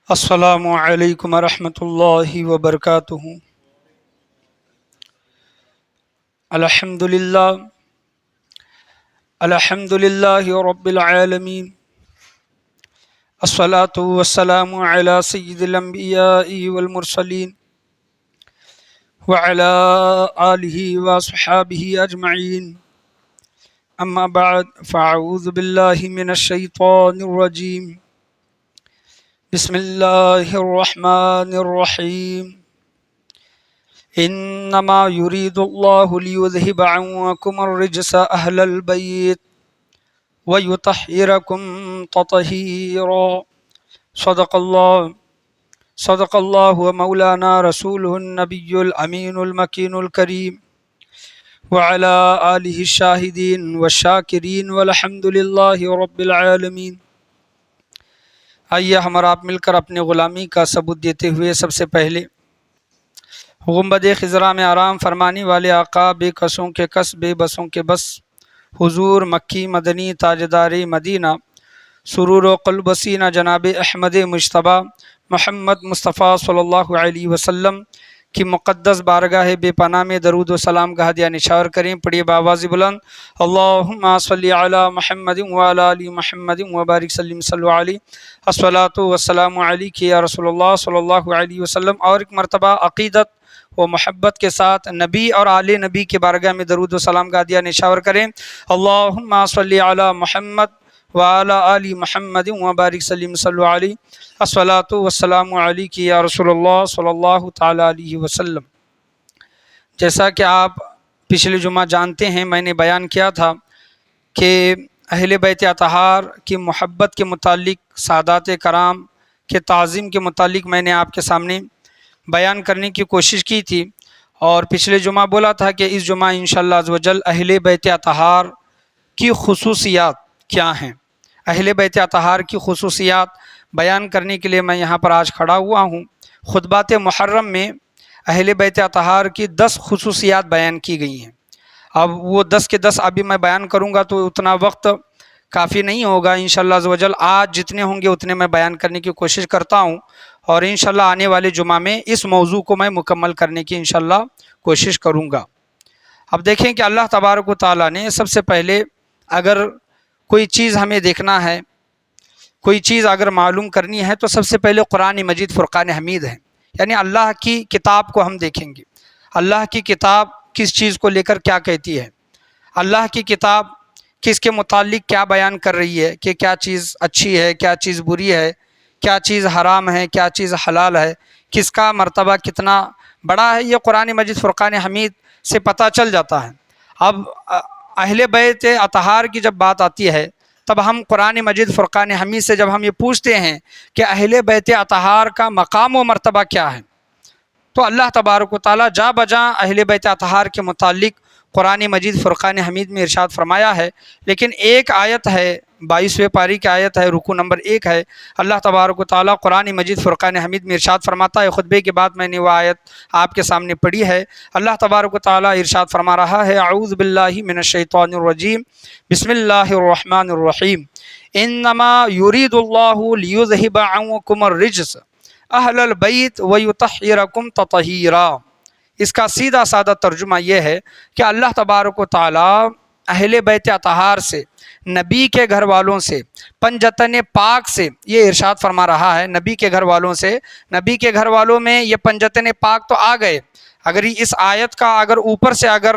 السلام علیکم ورحمۃ اللہ وبرکاتہ۔ الحمد للہ رب العالمین، الصلاۃ والسلام علی سید الانبیاء والمرسلین وعلی آلہ وصحابہ اجمعین، اما بعد فاعوذ باللہ من الشیطان الرجیم، بسم اللہ الرحمن الرحیم۔ انما یرید اللہ لیذہب عنکم الرجس اہل البیت ویطہرکم تطہیرا۔ صدق اللہ مولانا رسولہ النبی الامین المکین الکریم، وعلی آلہ الشاہدین والشاکرین والحمد للہ رب العالمین۔ آئیے ہم اور آپ مل کر اپنے غلامی کا ثبوت دیتے ہوئے سب سے پہلے گنبد خضرا میں آرام فرمانے والے آقا، بے کسوں کے کس بے بسوں کے بس، حضور مکی مدنی تاجدار مدینہ سرور و قلب سینہ جناب احمد مجتبیٰ محمد مصطفیٰ صلی اللہ علیہ وسلم کی مقدس بارگاہ بے پناہ میں درود و سلام کا ہدیہ نشار کریں۔ پڑھیے بآواز بلند، اللہم صلی علی محمد وعلی آل محمد وبارک سلم صلو علیہ، الصلاۃ والسلام علیک یا رسول اللہ صلی اللہ علیہ وسلم۔ اور ایک مرتبہ عقیدت و محبت کے ساتھ نبی اور آل نبی کے بارگاہ میں درود و سلام کا ہدیہ نشار کریں۔ اللہم صلی علی محمد وعلی آل محمد وبارک سلم صلو علیہ، الصلاۃ والسلام علیک یا رسول اللہ صلی اللہ تعالیٰ علیہ وسلم۔ جیسا کہ آپ پچھلے جمعہ جانتے ہیں، میں نے بیان کیا تھا کہ اہل بیت اطہار کی محبت کے متعلق، سادات کرام کے تعظیم کے متعلق میں نے آپ کے سامنے بیان کرنے کی کوشش کی تھی، اور پچھلے جمعہ بولا تھا کہ اس جمعہ انشاءاللہ عز و جل اہل بیت اطہار کی خصوصیات کیا ہیں، اہل بیت اطہار کی خصوصیات بیان کرنے کے لیے میں یہاں پر آج کھڑا ہوا ہوں۔ خطبات محرم میں اہل بیت اطہار کی 10 خصوصیات بیان کی گئی ہیں۔ اب وہ 10 کے 10 ابھی میں بیان کروں گا تو اتنا وقت کافی نہیں ہوگا، انشاءاللہ عز و جل آج جتنے ہوں گے اتنے میں بیان کرنے کی کوشش کرتا ہوں، اور انشاءاللہ آنے والے جمعہ میں اس موضوع کو میں مکمل کرنے کی انشاءاللہ کوشش کروں گا۔ اب دیکھیں کہ اللہ تبارک و تعالیٰ نے سب سے پہلے، اگر کوئی چیز ہمیں دیکھنا ہے، کوئی چیز اگر معلوم کرنی ہے، تو سب سے پہلے قرآن مجید فرقان حمید ہے، یعنی اللہ کی کتاب کو ہم دیکھیں گے۔ اللہ کی کتاب کس چیز کو لے کر کیا کہتی ہے، اللہ کی کتاب کس کے متعلق کیا بیان کر رہی ہے کہ کیا چیز اچھی ہے، کیا چیز بری ہے، کیا چیز حرام ہے، کیا چیز حلال ہے، کس کا مرتبہ کتنا بڑا ہے، یہ قرآن مجید فرقان حمید سے پتہ چل جاتا ہے۔ اب اہل بیت اطہار کی جب بات آتی ہے، تب ہم قرآن مجید فرقان حمید سے جب ہم یہ پوچھتے ہیں کہ اہل بیت اطہار کا مقام و مرتبہ کیا ہے، تو اللہ تبارک و تعالیٰ جا بجا اہل بیت اطہار کے متعلق قرآن مجید فرقان حمید میں ارشاد فرمایا ہے۔ لیکن ایک آیت ہے، 22ویں پاری کی آیت ہے، رکوع نمبر 1 ہے، اللہ تبارک و تعالیٰ قرآن مجید فرقان حمید میں ارشاد فرماتا ہے۔ خطبے کے بعد میں نے وہ آیت آپ کے سامنے پڑھی ہے۔ اللہ تبارک و تعالیٰ ارشاد فرما رہا ہے، اعوذ باللہ من الشیطان الرجیم، بسم اللہ الرحمن الرحیم، انما یرید اللہ لیذہب عنکم الرجس اہل البیت ویطہرکم تطہیرا۔ اس کا سیدھا سادہ ترجمہ یہ ہے کہ اللہ تبارک و تعالیٰ اہل بیت اطہار سے، نبی کے گھر والوں سے، پنجتن پاک سے یہ ارشاد فرما رہا ہے، نبی کے گھر والوں سے، نبی کے گھر والوں میں یہ پنجتن پاک تو آ گئے۔ اگر اس آیت کا اگر اوپر سے اگر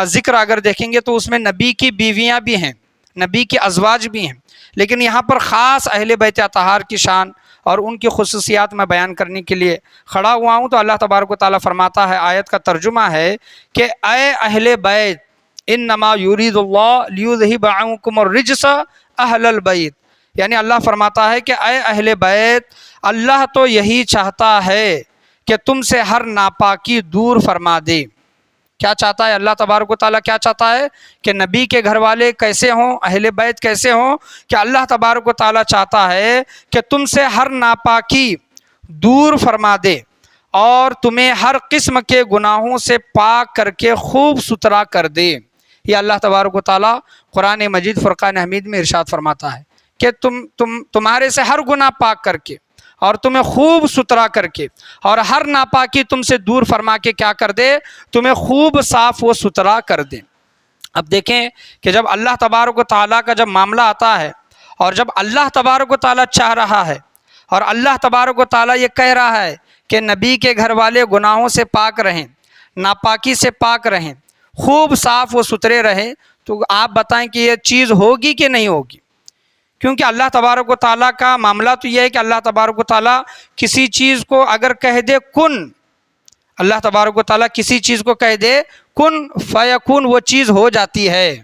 ذکر اگر دیکھیں گے تو اس میں نبی کی بیویاں بھی ہیں، نبی کے ازواج بھی ہیں، لیکن یہاں پر خاص اہل بیت اطہار کی شان اور ان کی خصوصیات میں بیان کرنے کے لیے کھڑا ہوا ہوں۔ تو اللہ تبارک و تعالیٰ فرماتا ہے، آیت کا ترجمہ ہے کہ اے اہل بیت، انما یرید اللہ لیذہب عنکم الرجس اہل البیت، یعنی اللہ فرماتا ہے کہ اے اہل بیت، اللہ تو یہی چاہتا ہے کہ تم سے ہر ناپاکی دور فرما دے۔ کیا چاہتا ہے اللہ تبارک و تعالیٰ؟ کیا چاہتا ہے کہ نبی کے گھر والے کیسے ہوں، اہل بیت کیسے ہوں؟ کہ اللہ تبارک و تعالیٰ چاہتا ہے کہ تم سے ہر ناپاکی دور فرما دے اور تمہیں ہر قسم کے گناہوں سے پاک کر کے خوب ستھرا کر دے۔ یہ اللہ تبارک و تعالیٰ قرآن مجید فرقان حمید میں ارشاد فرماتا ہے کہ تمہارے سے ہر گناہ پاک کر کے اور تمہیں خوب ستھرا کر کے اور ہر ناپاکی تم سے دور فرما کے کیا کر دے، تمہیں خوب صاف و ستھرا کر دے۔ اب دیکھیں کہ جب اللہ تبارک و تعالیٰ کا جب معاملہ آتا ہے اور جب اللہ تبارک و تعالیٰ چاہ رہا ہے اور اللہ تبارک و تعالیٰ یہ کہہ رہا ہے کہ نبی کے گھر والے گناہوں سے پاک رہیں، ناپاکی سے پاک رہیں، خوب صاف و ستھرے رہیں، تو آپ بتائیں کہ یہ چیز ہوگی کہ نہیں ہوگی؟ کیونکہ اللہ تبارک و تعالیٰ کا معاملہ تو یہ ہے کہ اللہ تبارک و تعالیٰ کسی چیز کو اگر کہہ دے کن، اللہ تبارک و تعالیٰ کسی چیز کو کہہ دے کن فیکون، وہ چیز ہو جاتی ہے۔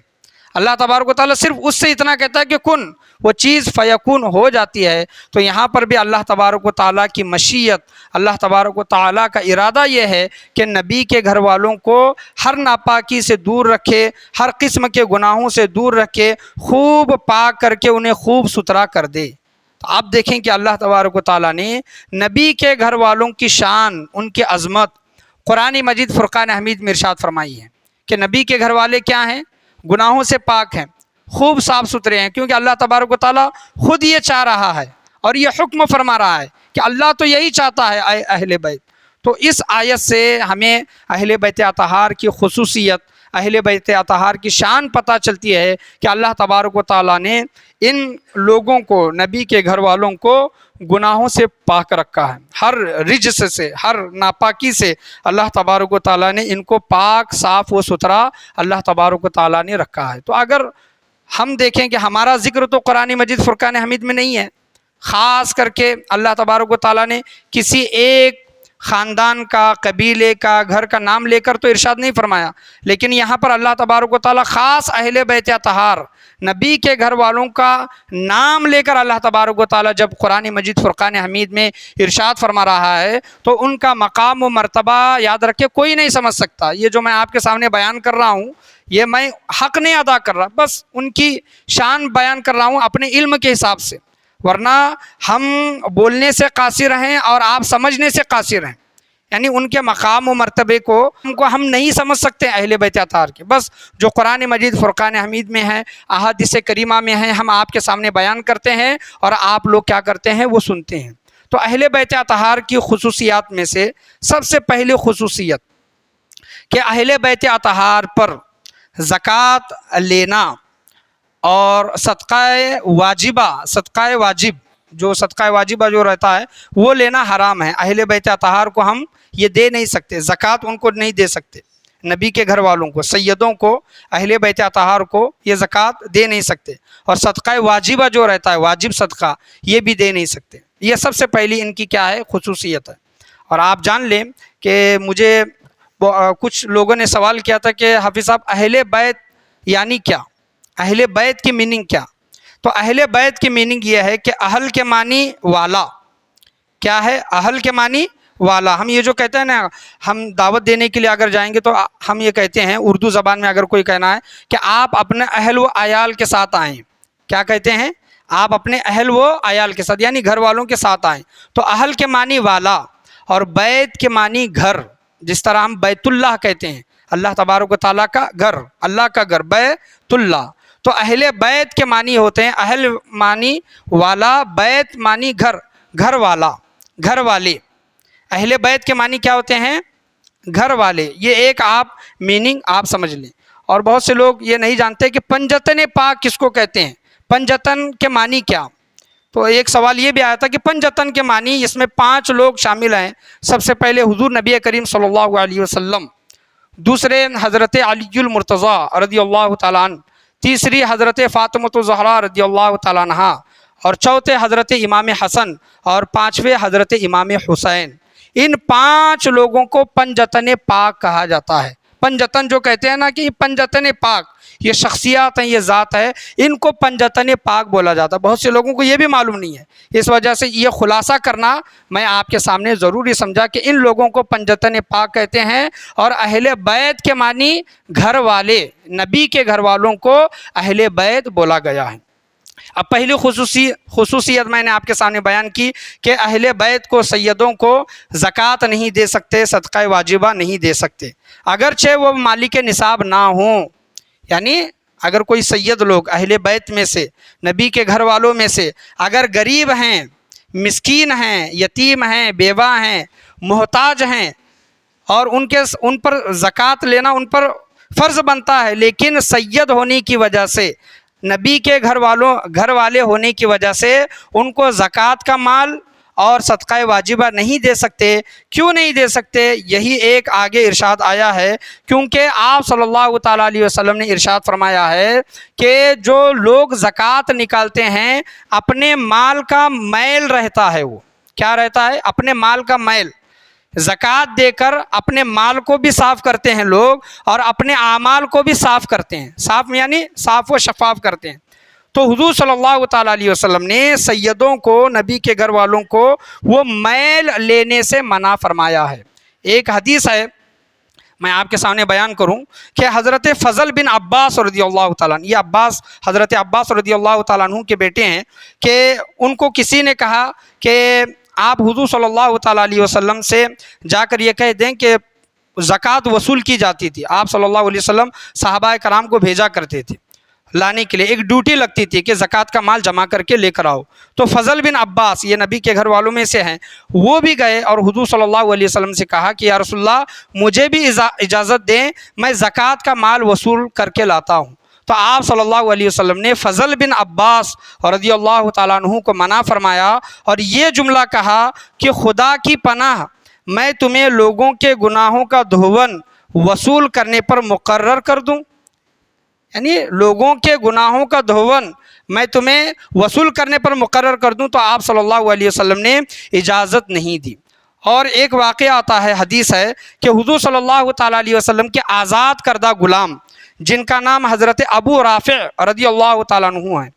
اللہ تبارک و تعالیٰ صرف اس سے اتنا کہتا ہے کہ کن، وہ چیز فیکون ہو جاتی ہے۔ تو یہاں پر بھی اللہ تبارک و تعالیٰ کی مشیت، اللہ تبارک و تعالیٰ کا ارادہ یہ ہے کہ نبی کے گھر والوں کو ہر ناپاکی سے دور رکھے، ہر قسم کے گناہوں سے دور رکھے، خوب پاک کر کے انہیں خوب ستھرا کر دے۔ تو آپ دیکھیں کہ اللہ تبارک و تعالیٰ نے نبی کے گھر والوں کی شان، ان کی عظمت قرآن مجید فرقان حمید میں ارشاد فرمائی ہے کہ نبی کے گھر والے کیا ہیں؟ گناہوں سے پاک ہیں، خوب صاف ستھرے ہیں، کیونکہ اللہ تبارک و تعالیٰ خود یہ چاہ رہا ہے اور یہ حکم فرما رہا ہے کہ اللہ تو یہی چاہتا ہے اے اہل بیت۔ تو اس آیت سے ہمیں اہل بیت اطہار کی خصوصیت، اہل بیت اطہار کی شان پتہ چلتی ہے کہ اللہ تبارک و تعالیٰ نے ان لوگوں کو، نبی کے گھر والوں کو گناہوں سے پاک رکھا ہے، ہر رجس سے، ہر ناپاکی سے اللہ تبارک و تعالیٰ نے ان کو پاک، صاف و ستھرا اللہ تبارک و تعالیٰ نے رکھا ہے۔ تو اگر ہم دیکھیں کہ ہمارا ذکر تو قرآن مجید فرقان حمید میں نہیں ہے، خاص کر کے اللہ تبارک و تعالیٰ نے کسی ایک خاندان کا، قبیلے کا، گھر کا نام لے کر تو ارشاد نہیں فرمایا، لیکن یہاں پر اللہ تبارک و تعالیٰ خاص اہل بیت اطہار، نبی کے گھر والوں کا نام لے کر اللہ تبارک و تعالیٰ جب قرآن مجید فرقان حمید میں ارشاد فرما رہا ہے تو ان کا مقام و مرتبہ یاد رکھے کوئی نہیں سمجھ سکتا۔ یہ جو میں آپ کے سامنے بیان کر رہا ہوں یہ میں حق نہیں ادا کر رہا، بس ان کی شان بیان کر رہا ہوں اپنے علم کے حساب سے، ورنہ ہم بولنے سے قاصر ہیں اور آپ سمجھنے سے قاصر ہیں، یعنی ان کے مقام و مرتبے کو ہم نہیں سمجھ سکتے اہل بیت اطہار کے۔ بس جو قرآن مجید فرقان حمید میں ہے، احادیث کریمہ میں ہے، ہم آپ کے سامنے بیان کرتے ہیں اور آپ لوگ کیا کرتے ہیں، وہ سنتے ہیں۔ تو اہل بیت اطہار کی خصوصیات میں سے سب سے پہلی خصوصیت کہ اہل بیت اطہار پر زکوٰۃ لینا اور صدقہ واجب جو صدقہ واجبہ جو رہتا ہے وہ لینا حرام ہے۔ اہل بیت اطہار کو ہم یہ دے نہیں سکتے، زکوٰۃ ان کو نہیں دے سکتے، نبی کے گھر والوں کو، سیدوں کو، اہل بیت اطہار کو یہ زکوٰۃ دے نہیں سکتے، اور صدقہ واجبہ جو رہتا ہے، واجب صدقہ، یہ بھی دے نہیں سکتے۔ یہ سب سے پہلی ان کی کیا ہے، خصوصیت ہے۔ اور آپ جان لیں کہ مجھے کچھ لوگوں نے سوال کیا تھا کہ حافظ صاحب اہل بیت یعنی کیا، اہل بیت کی میننگ کیا؟ تو اہل بیت کی میننگ یہ ہے کہ اہل کے معنی والا، کیا ہے، اہل کے معنی والا۔ ہم یہ جو کہتے ہیں نا، ہم دعوت دینے کے لیے اگر جائیں گے تو ہم یہ کہتے ہیں اردو زبان میں، اگر کوئی کہنا ہے کہ آپ اپنے اہل و عیال کے ساتھ آئیں، کیا کہتے ہیں، آپ اپنے اہل و عیال کے ساتھ، یعنی گھر والوں کے ساتھ آئیں۔ تو اہل کے معنی والا اور بیت کے معنی گھر، جس طرح ہم بیت اللہ کہتے ہیں، اللہ تبارک و تعالیٰ کا گھر، اللہ کا گھر، بیت اللہ۔ تو اہل بیت کے معنی ہوتے ہیں، اہل معنی والا، بیت معنی گھر، گھر والا، گھر والے۔ اہل بیت کے معنی کیا ہوتے ہیں، گھر والے۔ یہ ایک آپ میننگ آپ سمجھ لیں۔ اور بہت سے لوگ یہ نہیں جانتے کہ پنجتن پاک کس کو کہتے ہیں، پنجتن کے معنی کیا؟ تو ایک سوال یہ بھی آیا تھا کہ پنجتن کے معنی، اس میں 5 لوگ شامل ہیں۔ سب سے پہلے حضور نبی کریم صلی اللہ علیہ وسلم، دوسرے حضرت علی المرتضیٰ رضی اللہ تعالیٰ عنہ، تیسری حضرت فاطمۃ الزہرا رضی اللہ تعالیٰ عنہا، اور چوتھے حضرت امام حسن، اور 5ویں حضرت امام حسین۔ ان 5 لوگوں کو پنجتن پاک کہا جاتا ہے۔ پنجتن جو کہتے ہیں نا کہ یہ پنجتن پاک، یہ شخصیات ہیں، یہ ذات ہے، ان کو پنجتن پاک بولا جاتا ہے۔ بہت سے لوگوں کو یہ بھی معلوم نہیں ہے، اس وجہ سے یہ خلاصہ کرنا میں آپ کے سامنے ضروری سمجھا کہ ان لوگوں کو پنجتن پاک کہتے ہیں۔ اور اہل بیت کے معنی گھر والے، نبی کے گھر والوں کو اہل بیت بولا گیا ہے۔ اب پہلی خصوصیت میں نے آپ کے سامنے بیان کی کہ اہل بیت کو، سیدوں کو زکوٰۃ نہیں دے سکتے، صدقہ واجبہ نہیں دے سکتے، اگرچہ وہ مالک نصاب نہ ہوں۔ یعنی اگر کوئی سید لوگ اہل بیت میں سے، نبی کے گھر والوں میں سے اگر غریب ہیں مسکین ہیں، یتیم ہیں، بیوہ ہیں، محتاج ہیں، اور ان پر زکوٰۃ لینا ان پر فرض بنتا ہے، لیکن سید ہونے کی وجہ سے، نبی کے گھر والے ہونے کی وجہ سے ان کو زکوٰۃ کا مال اور صدقہ واجبہ نہیں دے سکتے۔ کیوں نہیں دے سکتے؟ یہی ایک آگے ارشاد آیا ہے، کیونکہ آپ صلی اللہ تعالیٰ علیہ وسلم نے ارشاد فرمایا ہے کہ جو لوگ زکوٰۃ نکالتے ہیں اپنے مال کا میل رہتا ہے، وہ کیا رہتا ہے؟ اپنے مال کا میل۔ زکوٰۃ دے کر اپنے مال کو بھی صاف کرتے ہیں لوگ، اور اپنے اعمال کو بھی صاف کرتے ہیں، صاف یعنی صاف و شفاف کرتے ہیں۔ تو حضور صلی اللہ تعالیٰ علیہ وسلم نے سیدوں کو، نبی کے گھر والوں کو وہ میل لینے سے منع فرمایا ہے۔ ایک حدیث ہے، میں آپ کے سامنے بیان کروں کہ حضرت فضل بن عباس رضی اللہ تعالیٰ عنہ، یہ حضرت عباس رضی اللہ تعالیٰ عنہ کے بیٹے ہیں، کہ ان کو کسی نے کہا کہ آپ حضور صلی اللہ تعالیٰ علیہ وسلم سے جا کر یہ کہہ دیں کہ زکوٰۃ وصول کی جاتی تھی۔ آپ صلی اللہ علیہ وسلم صحابہ کرام کو بھیجا کرتے تھے لانے کے لیے، ایک ڈیوٹی لگتی تھی کہ زکوٰۃ کا مال جمع کر کے لے کر آؤ۔ تو فضل بن عباس، یہ نبی کے گھر والوں میں سے ہیں، وہ بھی گئے اور حضور صلی اللہ علیہ وسلم سے کہا کہ یا رسول اللہ مجھے بھی اجازت دیں، میں زکوٰۃ کا مال وصول کر کے لاتا ہوں۔ تو آپ صلی اللہ علیہ وسلم نے فضل بن عباس رضی اللہ تعالیٰ عنہ کو منع فرمایا، اور یہ جملہ کہا کہ خدا کی پناہ، میں تمہیں لوگوں کے گناہوں کا دھون وصول کرنے پر مقرر کر دوں، یعنی لوگوں کے گناہوں کا دھون میں تمہیں وصول کرنے پر مقرر کر دوں۔ تو آپ صلی اللہ علیہ وسلم نے اجازت نہیں دی۔ اور ایک واقعہ آتا ہے، حدیث ہے کہ حضور صلی اللہ تعالیٰ علیہ وسلم کے آزاد کردہ غلام، جن کا نام حضرت ابو رافع رضی اللہ تعالیٰ عنہ ہے،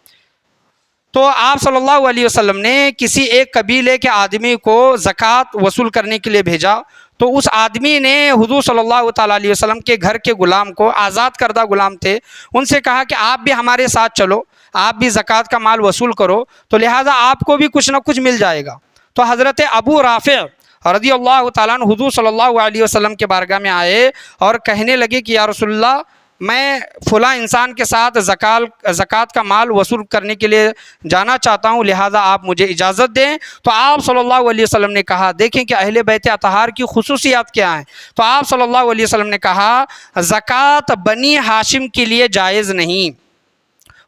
تو آپ صلی اللہ علیہ وسلم نے کسی ایک قبیلے کے آدمی کو زکوٰۃ وصول کرنے کے لیے بھیجا۔ تو اس آدمی نے حضور صلی اللہ تعالیٰ علیہ وسلم کے گھر کے غلام کو، آزاد کردہ غلام تھے، ان سے کہا کہ آپ بھی ہمارے ساتھ چلو، آپ بھی زکوٰۃ کا مال وصول کرو، تو لہٰذا آپ کو بھی کچھ نہ کچھ مل جائے گا۔ تو حضرت ابو رافع رضی اللہ تعالیٰ عنہ حضور صلی اللہ علیہ وسلم کے بارگاہ میں آئے اور کہنے لگے کہ یا رسول اللہ، میں فلاں انسان کے ساتھ زکوٰۃ کا مال وصول کرنے کے لیے جانا چاہتا ہوں، لہٰذا آپ مجھے اجازت دیں۔ تو آپ صلی اللہ علیہ وسلم نے کہا، دیکھیں کہ اہل بیت اطہار کی خصوصیات کیا ہیں۔ تو آپ صلی اللہ علیہ وسلم نے کہا زکوٰۃ بنی ہاشم کے لیے جائز نہیں۔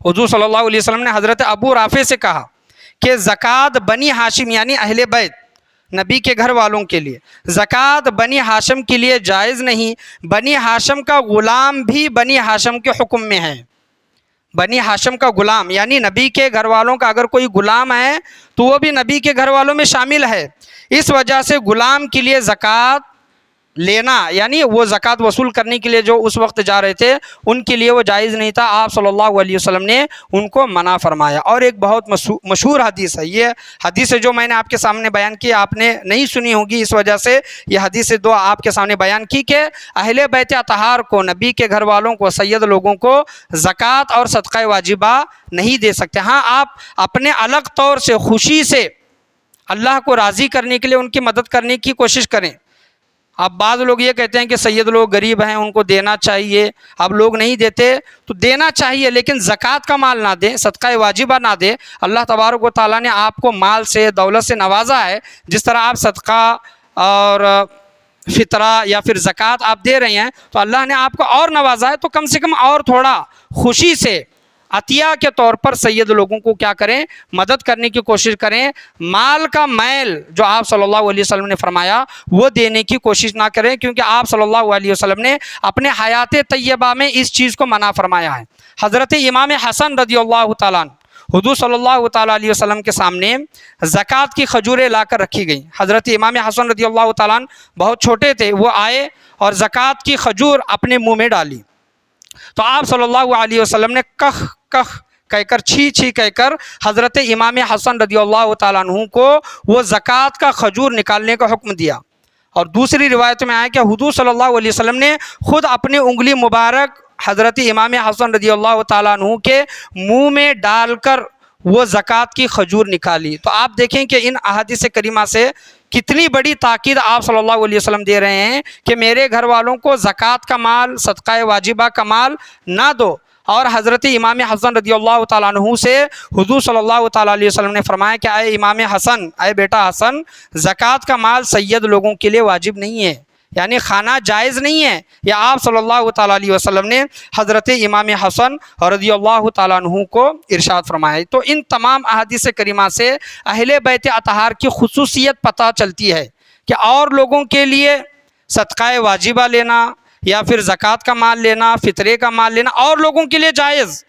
حضور صلی اللہ علیہ وسلم نے حضرت ابو رافع سے کہا کہ زکوٰۃ بنی ہاشم یعنی اہل بیت، نبی کے گھر والوں کے لیے زکوٰۃ بنی ہاشم کے لیے جائز نہیں۔ بنی ہاشم کا غلام بھی بنی ہاشم کے حکم میں ہے۔ بنی ہاشم کا غلام یعنی نبی کے گھر والوں کا اگر کوئی غلام ہے تو وہ بھی نبی کے گھر والوں میں شامل ہے۔ اس وجہ سے غلام کے لیے زکوٰۃ لینا، یعنی وہ زکوٰۃ وصول کرنے کے لیے جو اس وقت جا رہے تھے، ان کے لیے وہ جائز نہیں تھا۔ آپ صلی اللہ علیہ وسلم نے ان کو منع فرمایا۔ اور ایک بہت مشہور حدیث ہے، یہ حدیث جو میں نے آپ کے سامنے بیان کی آپ نے نہیں سنی ہوگی، اس وجہ سے یہ حدیث دو آپ کے سامنے بیان کی کہ اہل بیت اطہار کو، نبی کے گھر والوں کو، سید لوگوں کو زکوٰۃ اور صدقہ واجبہ نہیں دے سکتے۔ ہاں آپ اپنے الگ طور سے خوشی سے اللہ کو راضی کرنے کے لیے ان کی مدد کرنے کی کوشش کریں۔ اب بعض لوگ یہ کہتے ہیں کہ سید لوگ غریب ہیں، ان کو دینا چاہیے، اب لوگ نہیں دیتے تو دینا چاہیے، لیکن زکوٰۃ کا مال نہ دیں، صدقہ واجبہ نہ دیں۔ اللہ تبارک و تعالیٰ نے آپ کو مال سے، دولت سے نوازا ہے، جس طرح آپ صدقہ اور فطرہ یا پھر زکوٰۃ آپ دے رہے ہیں تو اللہ نے آپ کو اور نوازا ہے، تو کم سے کم اور تھوڑا خوشی سے عطیہ کے طور پر سید لوگوں کو کیا کریں، مدد کرنے کی کوشش کریں۔ مال کا میل جو آپ صلی اللہ علیہ وسلم نے فرمایا وہ دینے کی کوشش نہ کریں، کیونکہ آپ صلی اللہ علیہ وسلم نے اپنے حیات طیبہ میں اس چیز کو منع فرمایا ہے۔ حضرت امام حسن رضی اللہ تعالیٰ عنہ، حضور صلی اللہ تعالیٰ علیہ وسلم کے سامنے زکوٰۃ کی کھجوریں لا کر رکھی گئیں۔ حضرت امام حسن رضی اللہ تعالیٰ عنہ بہت چھوٹے تھے، وہ آئے اور زکوٰۃ کی کھجور اپنے منہ میں ڈالی، تو آپ صلی اللہ علیہ وسلم نے کخ کخ کہہ کر، چھی چھی کہہ کر حضرت امام حسن رضی اللہ تعالیٰ عنہ کو وہ زکوٰۃ کا کھجور نکالنے کا حکم دیا۔ اور دوسری روایت میں آیا کہ حضور صلی اللہ علیہ وسلم نے خود اپنی انگلی مبارک حضرت امام حسن رضی اللہ تعالیٰ عنہ کے منہ میں ڈال کر وہ زکوٰۃ کی کھجور نکالی۔ تو آپ دیکھیں کہ ان احادیث کریمہ سے کتنی بڑی تاکید آپ صلی اللہ علیہ وسلم دے رہے ہیں کہ میرے گھر والوں کو زکوٰۃ کا مال، صدقہ واجبہ کا مال نہ دو، اور حضرت امام حسن رضی اللہ تعالیٰ عنہ سے حضور صلی اللہ تعالیٰ علیہ وسلم نے فرمایا کہ اے امام حسن، اے بیٹا حسن، زکوٰۃ کا مال سید لوگوں کے لیے واجب نہیں ہے، یعنی کھانا جائز نہیں ہے۔ یا آپ صلی اللہ تعالیٰ علیہ وسلم نے حضرت امام حسن رضی اللہ تعالیٰ عنہ کو ارشاد فرمایا۔ تو ان تمام احادیث کریمہ سے اہل بیت اطہار کی خصوصیت پتہ چلتی ہے کہ اور لوگوں کے لیے صدقہ واجبہ لینا یا پھر زکوٰۃ کا مال لینا، فطرے کا مال لینا اور لوگوں کے لیے جائز،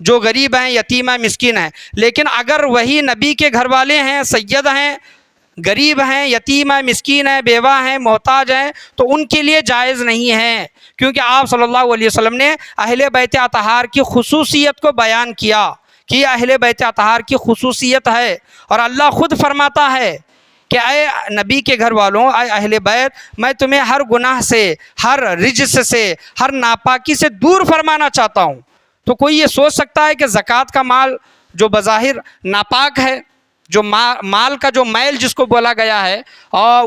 جو غریب ہیں، یتیم ہیں، مسکین ہیں۔ لیکن اگر وہی نبی کے گھر والے ہیں، سید ہیں، غریب ہیں، یتیم ہیں، مسکین ہیں، بیوہ ہیں، محتاج ہیں، تو ان کے لیے جائز نہیں ہے، کیونکہ آپ صلی اللہ علیہ وسلم نے اہل بیت اطہار کی خصوصیت کو بیان کیا کہ یہ اہل بیت اطہار کی خصوصیت ہے۔ اور اللہ خود فرماتا ہے کہ اے نبی کے گھر والوں، اے اہل بیت، میں تمہیں ہر گناہ سے، ہر رجس سے، ہر ناپاکی سے دور فرمانا چاہتا ہوں۔ تو کوئی یہ سوچ سکتا ہے کہ زکوٰۃ کا مال جو بظاہر ناپاک ہے، جو مال کا جو میل جس کو بولا گیا ہے،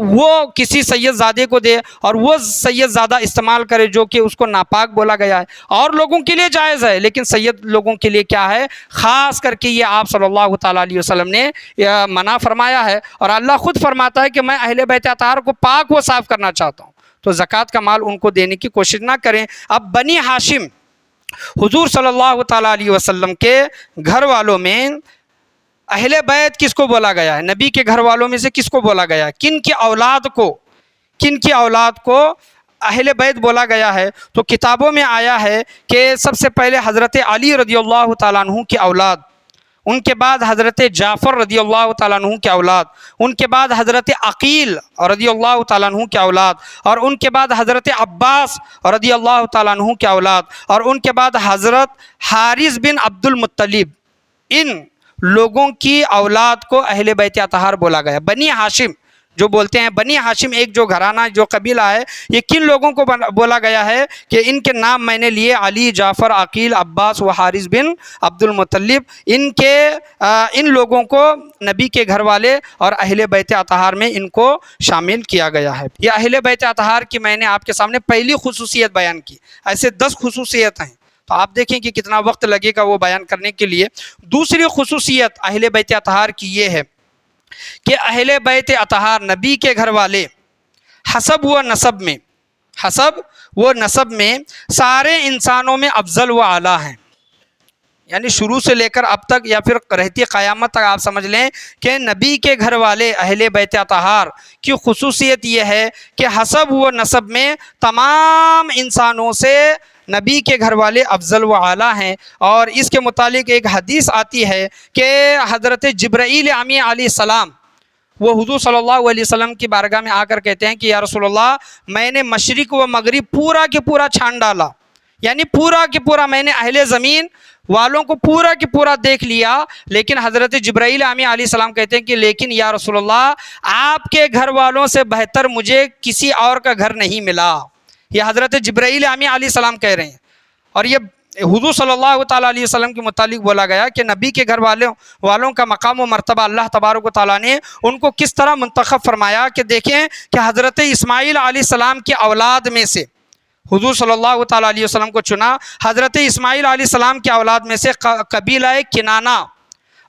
وہ کسی سید زادے کو دے اور وہ سید زادہ استعمال کرے جو کہ اس کو ناپاک بولا گیا ہے، اور لوگوں کے لیے جائز ہے لیکن سید لوگوں کے لیے کیا ہے، خاص کر کے یہ آپ صلی اللہ تعالیٰ علیہ وسلم نے منع فرمایا ہے۔ اور اللہ خود فرماتا ہے کہ میں اہل بیت اطہار کو پاک و صاف کرنا چاہتا ہوں، تو زکوٰۃ کا مال ان کو دینے کی کوشش نہ کریں۔ اب بنی ہاشم، حضور صلی اللہ تعالیٰ علیہ وسلم کے گھر والوں میں اہل بیت کس کو بولا گیا ہے؟ نبی کے گھر والوں میں سے کس کو بولا گیا ہے؟ کن کی اولاد کو اہل بیت بولا گیا ہے؟ تو کتابوں میں آیا ہے کہ سب سے پہلے حضرت علی رضی اللہ تعالیٰ عنہ کی اولاد، ان کے بعد حضرت جعفر رضی اللہ تعالیٰ عنہ کی اولاد، ان کے بعد حضرت عقیل رضی اللہ تعالیٰ عنہ کی اولاد، اور ان کے بعد حضرت عباس رضی اللہ تعالیٰ عنہ کی اولاد، اور ان کے بعد حضرت حارث بن عبد المطلب۔ ان لوگوں کی اولاد کو اہل بیت اطہار بولا گیا۔ بنی ہاشم جو بولتے ہیں، بنی ہاشم ایک جو گھرانہ، جو قبیلہ ہے، یہ کن لوگوں کو بولا گیا ہے کہ ان کے نام میں نے لیے، علی، جعفر، عقیل، عباس و حارث بن عبد المطلب۔ ان لوگوں کو نبی کے گھر والے اور اہل بیت اطہار میں ان کو شامل کیا گیا ہے۔ یہ اہل بیت اطہار کی میں نے آپ کے سامنے پہلی خصوصیت بیان کی، ایسے 10 خصوصیت ہیں، تو آپ دیکھیں کہ کتنا وقت لگے گا وہ بیان کرنے کے لیے۔ دوسری خصوصیت اہل بیت اطہار کی یہ ہے کہ اہل بیت اطہار، نبی کے گھر والے، حسب و نسب میں سارے انسانوں میں افضل و اعلیٰ ہیں، یعنی شروع سے لے کر اب تک یا پھر رہتی قیامت تک آپ سمجھ لیں کہ نبی کے گھر والے اہل بیت اطہار کی خصوصیت یہ ہے کہ حسب و نسب میں تمام انسانوں سے نبی کے گھر والے افضل و اعلیٰ ہیں۔ اور اس کے متعلق ایک حدیث آتی ہے کہ حضرت جبرائیل امی علیہ السلام وہ حضور صلی اللہ علیہ وسلم کی بارگاہ میں آ کر کہتے ہیں کہ یا رسول اللہ، میں نے مشرق و مغرب پورا کے پورا چھان ڈالا، یعنی پورا کے پورا میں نے اہل زمین والوں کو پورا کے پورا دیکھ لیا، لیکن حضرت جبرائیل امی علیہ السلام کہتے ہیں کہ لیکن یا رسول اللہ، آپ کے گھر والوں سے بہتر مجھے کسی اور کا گھر نہیں ملا۔ یہ حضرت جبرائیل امی علیہ السلام کہہ رہے ہیں، اور یہ حضور صلی اللہ تعالیٰ علیہ وسلم کے متعلق بولا گیا کہ نبی کے گھر والوں کا مقام و مرتبہ اللہ تبارک و تعالیٰ نے ان کو کس طرح منتخب فرمایا کہ دیکھیں کہ حضرت اسماعیل علیہ السلام کی اولاد میں سے حضور صلی اللہ تعالیٰ علیہ وسلم کو چنا۔ حضرت اسماعیل علیہ السلام کی اولاد میں سے قبیلہ کنانہ،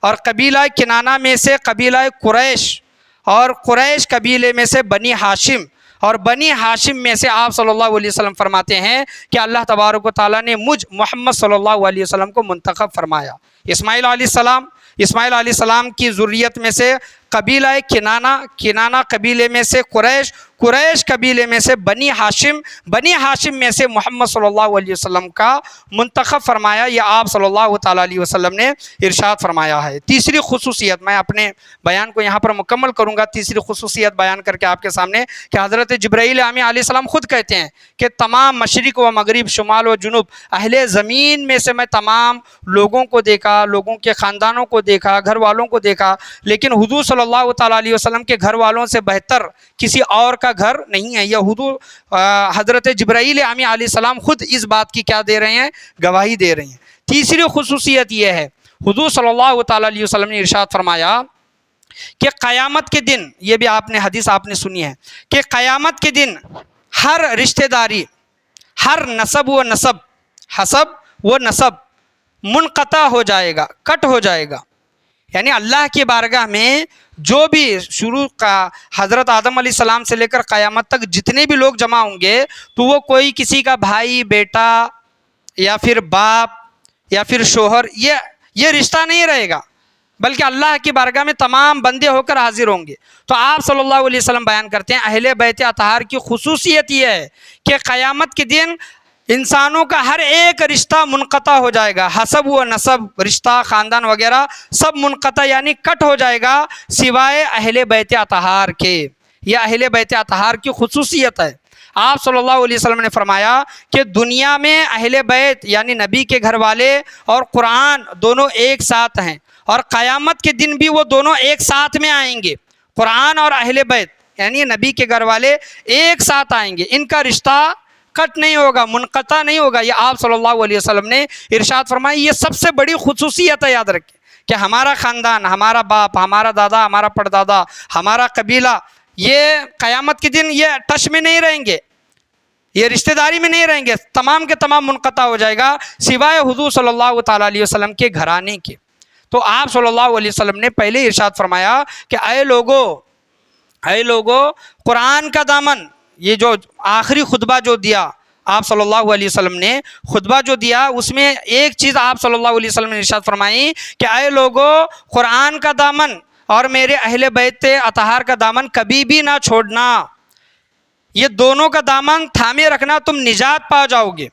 اور قبیلہ کنانہ میں سے قبیلہ قریش، اور قریش قبیلے میں سے بنی ہاشم، اور بنی ہاشم میں سے آپ صلی اللہ علیہ وسلم فرماتے ہیں کہ اللہ تبارک و تعالیٰ نے مجھ محمد صلی اللہ علیہ وسلم کو منتخب فرمایا۔ اسماعیل علیہ السلام کی ذریت میں سے قبیلہ کنانہ قبیلے میں سے قریش قبیلے میں سے بنی ہاشم میں سے محمد صلی اللہ علیہ وسلم کا منتخب فرمایا۔ یہ آپ صلی اللہ تعالیٰ علیہ وسلم نے ارشاد فرمایا ہے۔ تیسری خصوصیت، میں اپنے بیان کو یہاں پر مکمل کروں گا تیسری خصوصیت بیان کر کے آپ کے سامنے، کہ حضرت جبرائیل امی علیہ السلام خود کہتے ہیں کہ تمام مشرق و مغرب، شمال و جنوب، اہل زمین میں سے میں تمام لوگوں کو دیکھا، لوگوں کے خاندانوں کو دیکھا، گھر والوں کو دیکھا، لیکن حضور صلی اللہ تعالیٰ علیہ وسلم کے گھر والوں سے بہتر کسی اور کا گھر نہیں ہے۔ یہ حضرت جبرائیل امی علیہ السلام خود اس بات کی کیا دے رہے ہیں؟ گواہی دے رہے ہیں۔ تیسری خصوصیت یہ ہے، حضور صلی اللہ تعالیٰ علیہ وسلم نے ارشاد فرمایا کہ قیامت کے دن، یہ بھی حدیث آپ نے سنی ہے، کہ قیامت کے دن ہر رشتہ داری، ہر حسب وہ نسب منقطع ہو جائے گا، کٹ ہو جائے گا۔ یعنی اللہ کی بارگاہ میں جو بھی شروع کا حضرت آدم علیہ السلام سے لے کر قیامت تک جتنے بھی لوگ جمع ہوں گے تو وہ کوئی کسی کا بھائی، بیٹا یا پھر باپ یا پھر شوہر، یہ رشتہ نہیں رہے گا، بلکہ اللہ کی بارگاہ میں تمام بندے ہو کر حاضر ہوں گے۔ تو آپ صلی اللہ علیہ وسلم بیان کرتے ہیں اہل بیت اطہار کی خصوصیت یہ ہے کہ قیامت کے دن انسانوں کا ہر ایک رشتہ منقطع ہو جائے گا، حسب و نسب، رشتہ، خاندان وغیرہ سب منقطع یعنی کٹ ہو جائے گا، سوائے اہل بیت اطہار کے۔ یہ اہل بیت اطہار کی خصوصیت ہے۔ آپ صلی اللہ علیہ وسلم نے فرمایا کہ دنیا میں اہل بیت یعنی نبی کے گھر والے اور قرآن دونوں ایک ساتھ ہیں، اور قیامت کے دن بھی وہ دونوں ایک ساتھ میں آئیں گے۔ قرآن اور اہل بیت یعنی نبی کے گھر والے ایک ساتھ آئیں گے، ان کا رشتہ کٹ نہیں ہوگا، منقطع نہیں ہوگا۔ یہ آپ صلی اللہ علیہ وسلم نے ارشاد فرمایا، یہ سب سے بڑی خصوصیت ہے، یاد رکھیں کہ ہمارا خاندان، ہمارا باپ، ہمارا دادا، ہمارا پردادا، ہمارا قبیلہ، یہ قیامت کے دن یہ ٹچ میں نہیں رہیں گے، یہ رشتہ داری میں نہیں رہیں گے، تمام کے تمام منقطع ہو جائے گا، سوائے حضور صلی اللہ تعالیٰ علیہ وسلم کے گھرانے کے۔ تو آپ صلی اللہ علیہ وسلم نے پہلے ارشاد فرمایا کہ اے لوگو قرآن کا دامن، یہ جو آخری خطبہ جو دیا آپ صلی اللہ علیہ وسلم نے، خطبہ جو دیا اس میں ایک چیز آپ صلی اللہ علیہ وسلم نے ارشاد فرمائی کہ اے لوگو قرآن کا دامن اور میرے اہل بیت اطہار کا دامن کبھی بھی نہ چھوڑنا، یہ دونوں کا دامن تھامے رکھنا، تم نجات پا جاؤ گے۔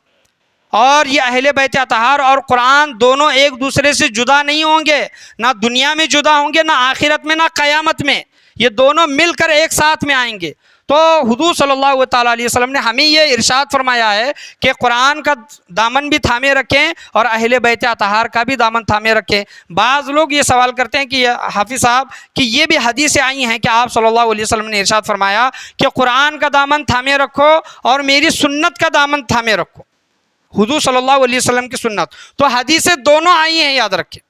اور یہ اہل بیت اطہار اور قرآن دونوں ایک دوسرے سے جدا نہیں ہوں گے، نہ دنیا میں جدا ہوں گے، نہ آخرت میں، نہ قیامت میں، یہ دونوں مل کر ایک ساتھ میں آئیں گے۔ تو حضور صلی اللہ تعالیٰ علیہ وسلم نے ہمیں یہ ارشاد فرمایا ہے کہ قرآن کا دامن بھی تھامے رکھیں اور اہل بیت اطہار کا بھی دامن تھامے رکھیں۔ بعض لوگ یہ سوال کرتے ہیں کہ حافظ صاحب کہ یہ بھی حدیثیں آئی ہیں کہ آپ صلی اللہ علیہ وسلم نے ارشاد فرمایا کہ قرآن کا دامن تھامے رکھو اور میری سنت کا دامن تھامے رکھو، حضور صلی اللہ علیہ وسلم کی سنت۔ تو حدیثیں دونوں آئی ہیں، یاد رکھیں،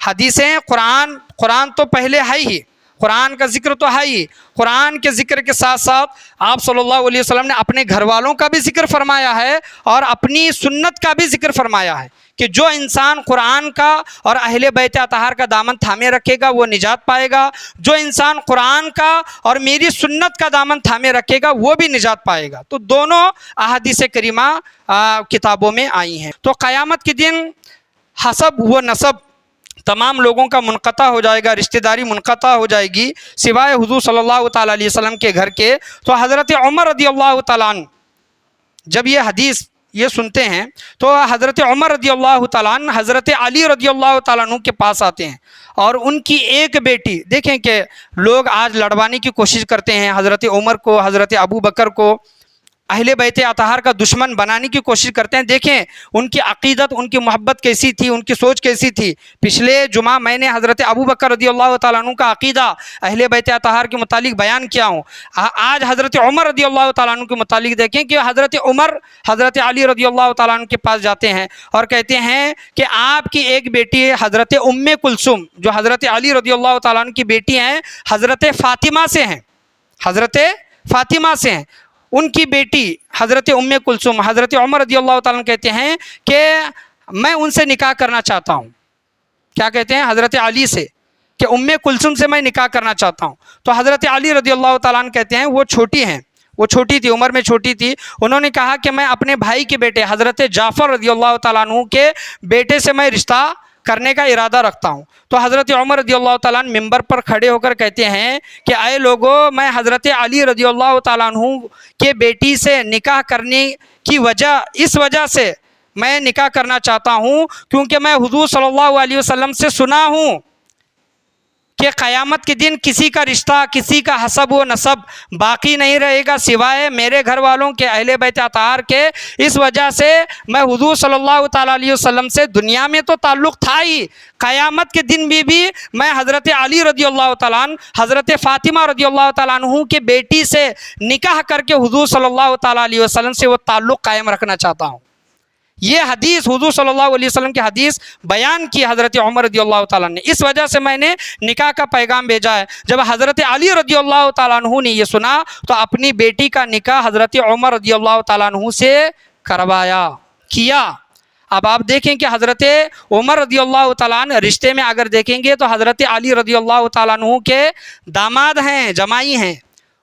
حدیثیں قرآن تو پہلے ہے ہی، قرآن کا ذکر تو ہے ہی، قرآن کے ذکر کے ساتھ ساتھ آپ صلی اللہ علیہ وسلم نے اپنے گھر والوں کا بھی ذکر فرمایا ہے اور اپنی سنت کا بھی ذکر فرمایا ہے کہ جو انسان قرآن کا اور اہل بیت اطہار کا دامن تھامے رکھے گا وہ نجات پائے گا، جو انسان قرآن کا اور میری سنت کا دامن تھامے رکھے گا وہ بھی نجات پائے گا۔ تو دونوں احادیث کریمہ کتابوں میں آئی ہیں۔ تو قیامت کے دن حسب و نسب تمام لوگوں کا منقطع ہو جائے گا، رشتہ داری منقطع ہو جائے گی، سوائے حضور صلی اللہ تعالیٰ علیہ وسلم کے گھر کے۔ تو حضرت عمر رضی اللہ تعالیٰ عنہ جب یہ حدیث یہ سنتے ہیں تو حضرت عمر رضی اللہ تعالیٰ عنہ حضرت علی رضی اللہ تعالیٰ عنہ کے پاس آتے ہیں، اور ان کی ایک بیٹی، دیکھیں کہ لوگ آج لڑوانے کی کوشش کرتے ہیں حضرت عمر کو، حضرت ابو بکر کو، اہل بیت اطہار کا دشمن بنانے کی کوشش کرتے ہیں۔ دیکھیں ان کی عقیدت، ان کی محبت کیسی تھی، ان کی سوچ کیسی تھی۔ پچھلے جمعہ میں نے حضرت ابو بکر رضی اللہ تعالیٰ عنہ کا عقیدہ اہل بیت اطہار کے متعلق بیان کیا ہوں۔ آج حضرت عمر رضی اللہ تعالیٰ عنہ کے متعلق دیکھیں کہ حضرت عمر حضرت علی رضی اللہ تعالیٰ عنہ کے پاس جاتے ہیں اور کہتے ہیں کہ آپ کی ایک بیٹی حضرت ام کلثوم، جو حضرت علی رضی اللہ تعالیٰ عنہ کی بیٹی ہیں، حضرت فاطمہ سے ہیں، حضرت فاطمہ سے ہیں، ان کی بیٹی حضرت ام کلثوم، حضرت عمر رضی اللہ تعالیٰ عنہ کہتے ہیں کہ میں ان سے نکاح کرنا چاہتا ہوں۔ کیا کہتے ہیں؟ حضرت علی سے کہ ام کلثوم سے میں نکاح کرنا چاہتا ہوں۔ تو حضرت علی رضی اللہ تعالیٰ عنہ کہتے ہیں وہ چھوٹی تھی، عمر میں چھوٹی تھی، انہوں نے کہا کہ میں اپنے بھائی کے بیٹے حضرت جعفر رضی اللہ تعالیٰ عنہ کے بیٹے سے میں رشتہ کرنے کا ارادہ رکھتا ہوں۔ تو حضرت عمر رضی اللہ تعالیٰ عنہ ممبر پر کھڑے ہو کر کہتے ہیں کہ اے لوگو، میں حضرت علی رضی اللہ تعالیٰ عنہ کے بیٹی سے نکاح کرنے کی اس وجہ سے میں نکاح کرنا چاہتا ہوں کیونکہ میں حضور صلی اللہ علیہ وسلم سے سنا ہوں کہ قیامت کے دن کسی کا رشتہ، کسی کا حسب و نسب باقی نہیں رہے گا سوائے میرے گھر والوں کے، اہل بیت اطہار کے۔ اس وجہ سے میں حضور صلی اللہ تعالیٰ علیہ وسلم سے دنیا میں تو تعلق تھا ہی، قیامت کے دن بھی میں حضرت علی رضی اللہ تعالیٰ عنہ، حضرت فاطمہ رضی اللہ تعالیٰ عنہ کے بیٹی سے نکاح کر کے حضور صلی اللہ تعالیٰ علیہ وسلم سے وہ تعلق قائم رکھنا چاہتا ہوں۔ یہ حدیث حضور صلی اللہ علیہ وسلم کی حدیث بیان کی حضرت عمر رضی اللہ تعالیٰ نے، اس وجہ سے میں نے نکاح کا پیغام بھیجا ہے۔ جب حضرت علی رضی اللہ تعالیٰ عنہ نے یہ سنا تو اپنی بیٹی کا نکاح حضرت عمر رضی اللہ تعالیٰ عنہ سے کروایا، کیا۔ اب آپ دیکھیں کہ حضرت عمر رضی اللہ تعالیٰ عنہ رشتے میں اگر دیکھیں گے تو حضرت علی رضی اللہ تعالیٰ عنہ کے داماد ہیں، جمائی ہیں،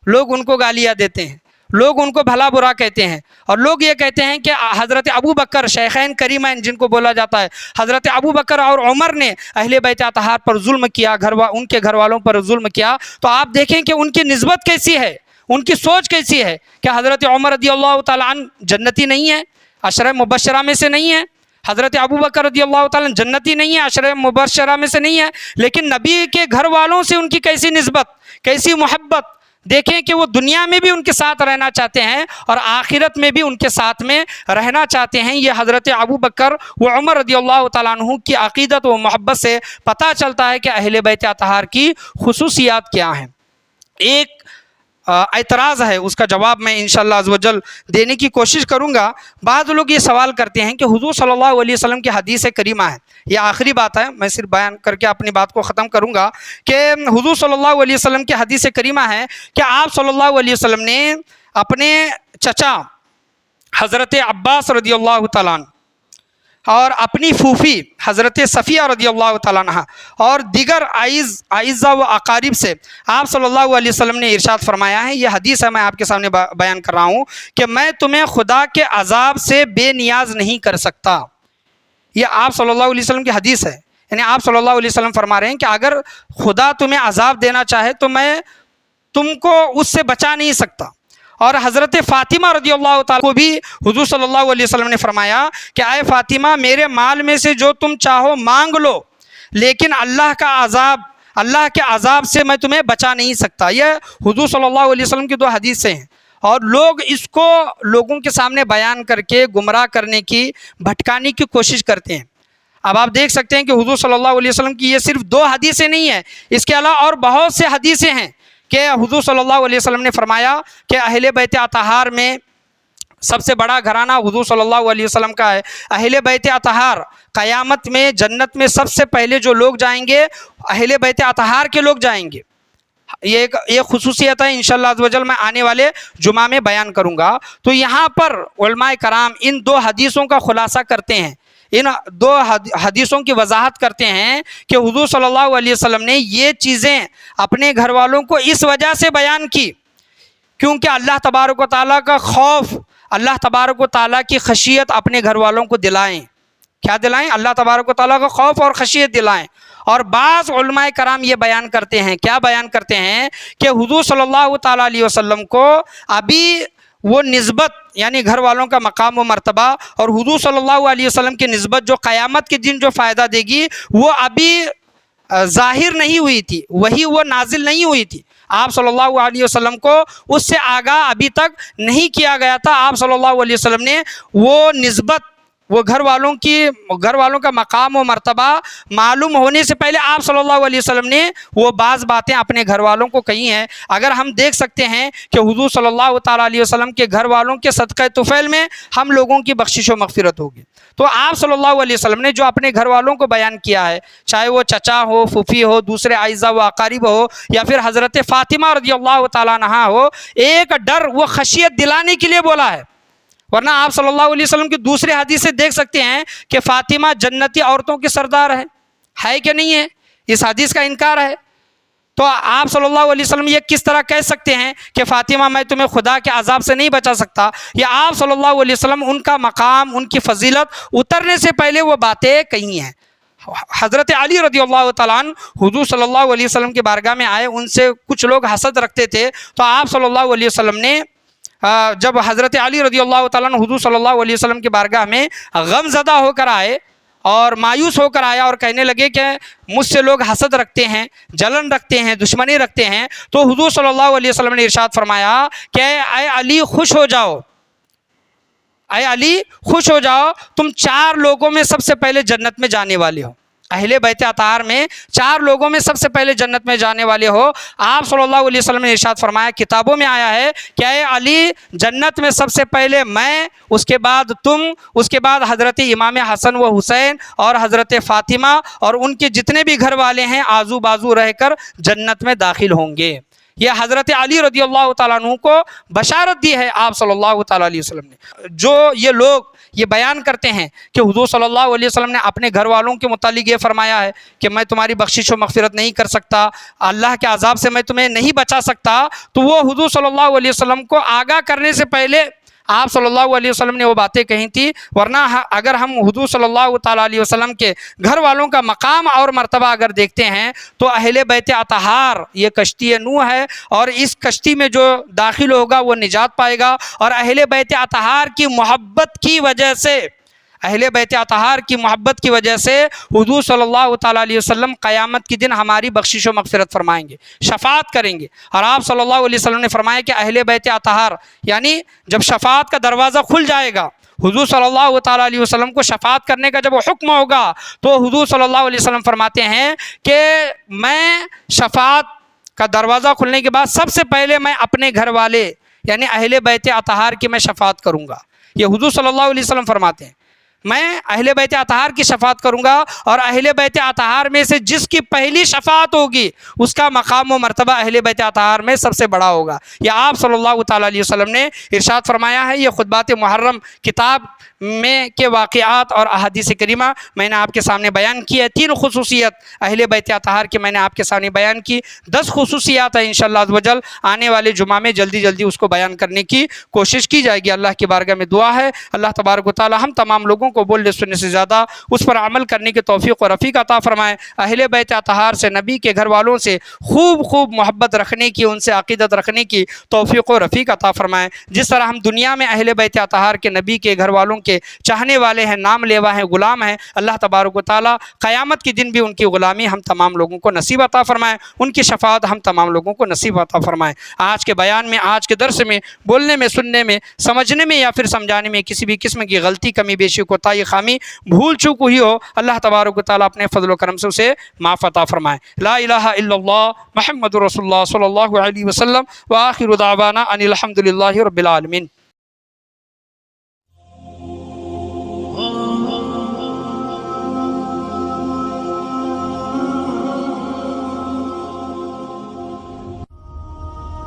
لوگ ان کو گالیاں دیتے ہیں، لوگ ان کو بھلا برا کہتے ہیں، اور لوگ یہ کہتے ہیں کہ حضرت ابو بکر شیخین کریمین جن کو بولا جاتا ہے، حضرت ابو بکر اور عمر نے اہل بیت اطہار پر ظلم کیا، ان کے گھر والوں پر ظلم کیا. تو آپ دیکھیں کہ ان کی نسبت کیسی ہے، ان کی سوچ کیسی ہے کہ حضرت عمر رضی اللہ تعالیٰ عنہ جنتی نہیں ہے، عشرہ مبشرہ میں سے نہیں ہے، حضرت ابو بکر رضی اللہ تعالیٰ عنہ جنتی نہیں ہے، عشرہ مبشرہ میں سے نہیں ہے، لیکن نبی کے گھر والوں سے ان کی کیسی نسبت، کیسی محبت. دیکھیں کہ وہ دنیا میں بھی ان کے ساتھ رہنا چاہتے ہیں اور آخرت میں بھی ان کے ساتھ میں رہنا چاہتے ہیں. یہ حضرت ابو بکر و عمر رضی اللہ تعالیٰ عنہ کی عقیدت و محبت سے پتہ چلتا ہے کہ اہل بیت اطہار کی خصوصیات کیا ہیں. ایک اعتراض ہے، اس کا جواب میں انشاءاللہ عز و جل دینے کی کوشش کروں گا. بعض لوگ یہ سوال کرتے ہیں کہ حضور صلی اللہ علیہ وسلم کی حدیث کریمہ ہے، یہ آخری بات ہے، میں صرف بیان کر کے اپنی بات کو ختم کروں گا کہ حضور صلی اللہ علیہ وسلم کی حدیث کریمہ ہے کہ آپ صلی اللہ علیہ وسلم نے اپنے چچا حضرت عباس رضی اللہ تعالیٰ عنہ اور اپنی پھوپھی حضرت صفیہ رضی اللہ تعالیٰ عنہ اور دیگر اعزہ و اقارب سے آپ صلی اللہ علیہ وسلم نے ارشاد فرمایا ہے. یہ حدیث ہے، میں آپ کے سامنے بیان کر رہا ہوں کہ میں تمہیں خدا کے عذاب سے بے نیاز نہیں کر سکتا. یہ آپ صلی اللہ علیہ وسلم کی حدیث ہے، یعنی آپ صلی اللہ علیہ وسلم فرما رہے ہیں کہ اگر خدا تمہیں عذاب دینا چاہے تو میں تم کو اس سے بچا نہیں سکتا. اور حضرت فاطمہ رضی اللہ تعالیٰ کو بھی حضور صلی اللہ علیہ وسلم نے فرمایا کہ اے فاطمہ، میرے مال میں سے جو تم چاہو مانگ لو، لیکن اللہ کے عذاب سے میں تمہیں بچا نہیں سکتا. یہ حضور صلی اللہ علیہ وسلم کی دو حدیثیں ہیں، اور لوگ اس کو لوگوں کے سامنے بیان کر کے گمراہ کرنے کی، بھٹکانے کی کوشش کرتے ہیں. اب آپ دیکھ سکتے ہیں کہ حضور صلی اللہ علیہ وسلم کی یہ صرف دو حدیثیں نہیں ہیں، اس کے علاوہ اور بہت سے حدیثیں ہیں کہ حضور صلی اللہ علیہ وسلم نے فرمایا کہ اہل بیت اطہار میں سب سے بڑا گھرانہ حضور صلی اللہ علیہ وسلم کا ہے. اہل بیت اطہار قیامت میں جنت میں سب سے پہلے جو لوگ جائیں گے اہل بیت اطہار کے لوگ جائیں گے. یہ ایک خصوصیت ہے، انشاءاللہ عز و جل میں آنے والے جمعہ میں بیان کروں گا. تو یہاں پر علماء کرام ان دو حدیثوں کا خلاصہ کرتے ہیں، ان دو حدیثوں کی وضاحت کرتے ہیں کہ حضور صلی اللہ علیہ وسلم نے یہ چیزیں اپنے گھر والوں کو اس وجہ سے بیان کی کیونکہ اللہ تبارک و تعالیٰ کا خوف، اللہ تبارک و تعالیٰ کی خشیت اپنے گھر والوں کو دلائیں. کیا دلائیں؟ اللہ تبارک و تعالیٰ کا خوف اور خشیت دلائیں. اور بعض علماء کرام یہ بیان کرتے ہیں، کیا بیان کرتے ہیں کہ حضور صلی اللہ تعالیٰ علیہ وسلم کو ابھی وہ نسبت، یعنی گھر والوں کا مقام و مرتبہ اور حضور صلی اللہ علیہ وسلم کی نسبت جو قیامت کے دن جو فائدہ دے گی وہ ابھی ظاہر نہیں ہوئی تھی، وہی وہ نازل نہیں ہوئی تھی. آپ صلی اللہ علیہ وسلم کو اس سے آگاہ ابھی تک نہیں کیا گیا تھا. آپ صلی اللہ علیہ وسلم نے وہ نسبت، وہ گھر والوں کا مقام و مرتبہ معلوم ہونے سے پہلے آپ صلی اللہ علیہ وسلم نے وہ بعض باتیں اپنے گھر والوں کو کہی ہیں. اگر ہم دیکھ سکتے ہیں کہ حضور صلی اللہ تعالیٰ علیہ وسلم کے گھر والوں کے صدقہ طفیل میں ہم لوگوں کی بخشش و مغفرت ہوگی. تو آپ صلی اللہ علیہ وسلم نے جو اپنے گھر والوں کو بیان کیا ہے، چاہے وہ چچا ہو، پھوپھی ہو، دوسرے اعزہ و اقارب ہو، یا پھر حضرت فاطمہ رضی اللہ تعالیٰ عنہا ہو، ایک ڈر و خشیت دلانے کے لیے بولا ہے. ورنہ آپ صلی اللہ علیہ وسلم کی دوسرے حدیث سے دیکھ سکتے ہیں کہ فاطمہ جنتی عورتوں کی سردار ہے کہ نہیں ہے؟ اس حدیث کا انکار ہے. تو آپ صلی اللہ علیہ وسلم یہ کس طرح کہہ سکتے ہیں کہ فاطمہ میں تمہیں خدا کے عذاب سے نہیں بچا سکتا؟ یا آپ صلی اللہ علیہ وسلم ان کا مقام، ان کی فضیلت اترنے سے پہلے وہ باتیں کہی ہیں. حضرت علی رضی اللہ تعالیٰ عنہ حضور صلی اللہ علیہ وسلم کی بارگاہ میں آئے، ان سے کچھ لوگ حسد رکھتے تھے. تو آپ صلی اللہ علیہ وسلم نے جب حضرت علی رضی اللہ تعالیٰ عنہ حضور صلی اللہ علیہ وسلم کی بارگاہ میں غم زدہ ہو کر آئے اور مایوس ہو کر آیا اور کہنے لگے کہ مجھ سے لوگ حسد رکھتے ہیں، جلن رکھتے ہیں، دشمنی رکھتے ہیں، تو حضور صلی اللہ علیہ وسلم نے ارشاد فرمایا کہ اے علی خوش ہو جاؤ، اے علی خوش ہو جاؤ، تم 4 لوگوں میں سب سے پہلے جنت میں جانے والے ہو. اہل بیت اطہار میں 4 لوگوں میں سب سے پہلے جنت میں جانے والے ہو. آپ صلی اللہ علیہ وسلم نے ارشاد فرمایا، کتابوں میں آیا ہے کہ اے علی جنت میں سب سے پہلے میں، اس کے بعد تم، اس کے بعد حضرت امام حسن و حسین اور حضرت فاطمہ اور ان کے جتنے بھی گھر والے ہیں آزو بازو رہ کر جنت میں داخل ہوں گے. یہ حضرت علی رضی اللہ تعالیٰ عنہ کو بشارت دی ہے آپ صلی اللہ تعالیٰ علیہ وسلم نے۔ جو یہ لوگ یہ بیان کرتے ہیں کہ حضور صلی اللہ علیہ وسلم نے اپنے گھر والوں کے متعلق یہ فرمایا ہے کہ میں تمہاری بخشش و مغفرت نہیں کر سکتا، اللہ کے عذاب سے میں تمہیں نہیں بچا سکتا، تو وہ حضور صلی اللہ علیہ وسلم کو آگاہ کرنے سے پہلے آپ صلی اللہ علیہ وسلم نے وہ باتیں کہی تھی، ورنہ اگر ہم حضور صلی اللہ تعالیٰ علیہ وسلم کے گھر والوں کا مقام اور مرتبہ اگر دیکھتے ہیں تو اہل بیت اطہار یہ کشتی نوح ہے، اور اس کشتی میں جو داخل ہوگا وہ نجات پائے گا، اور اہل بیت اطہار کی محبت کی وجہ سے، اہل بیت اطہار کی محبت کی وجہ سے حضور صلی اللہ تعالیٰ علیہ وسلم قیامت کے دن ہماری بخشش و مغفرت فرمائیں گے، شفاعت کریں گے۔ اور آپ صلی اللہ علیہ وسلم نے فرمایا کہ اہل بیت اطہار، یعنی جب شفاعت کا دروازہ کھل جائے گا، حضور صلی اللہ تعالیٰ علیہ وسلم کو شفاعت کرنے کا جب وہ حکم ہوگا تو حضور صلی اللہ علیہ وسلم فرماتے ہیں کہ میں شفاعت کا دروازہ کھلنے کے بعد سب سے پہلے میں اپنے گھر والے یعنی اہل بیت اطہار کی میں شفاعت کروں گا۔ یہ حضور صلی اللہ علیہ وسلم فرماتے ہیں میں اہل بیت اطہار کی شفاعت کروں گا، اور اہل بیت اطہار میں سے جس کی پہلی شفاعت ہوگی اس کا مقام و مرتبہ اہل بیت اطہار میں سب سے بڑا ہوگا۔ یہ آپ صلی اللہ تعالیٰ علیہ وسلم نے ارشاد فرمایا ہے۔ یہ خطبات محرم کتاب میں کے واقعات اور احادیث کریمہ میں نے آپ کے سامنے بیان کی ہے۔ 3 خصوصیت اہل بیت اطہار کی میں نے آپ کے سامنے بیان کی، 10 خصوصیات ہیں انشاءاللہ عز و جل آنے والے جمعہ میں جلدی جلدی اس کو بیان کرنے کی کوشش کی جائے گی۔ اللہ کی بارگاہ میں دعا ہے اللہ تبارک و تعالی ہم تمام لوگوں کو بولنے سننے سے زیادہ اس پر عمل کرنے کی توفیق و رفیق عطا فرمائے۔ اہل بیت اطہار سے، نبی کے گھر والوں سے خوب محبت رکھنے کی، ان سے عقیدت رکھنے کی توفیق و رفیق عطا فرمائے۔ جس طرح ہم دنیا میں اہل بیت اطہار کے، نبی کے گھر والوں کے چاہنے والے ہیں، نام لیوا ہیں، غلام ہیں، اللہ تبارک و تعالی قیامت کے دن بھی ان کی غلامی ہم تمام لوگوں کو نصیب عطا فرمائے، ان کی شفاعت ہم تمام لوگوں کو نصیب عطا فرمائے۔ آج کے بیان میں، آج کے درس میں، بولنے میں، سننے میں، سمجھنے میں یا پھر سمجھانے میں کسی بھی قسم کی غلطی، کمی بیشی، کوتاہی، خامی، بھول چوک ہوئی ہو، اللہ تبارک و تعالی اپنے فضل و کرم سے اسے معاف عطا فرمائے۔ لا الہ الا اللہ محمد رسول اللہ صلی اللہ علیہ وسلم، وآخر دعوانا ان الحمد للہ رب العالمین۔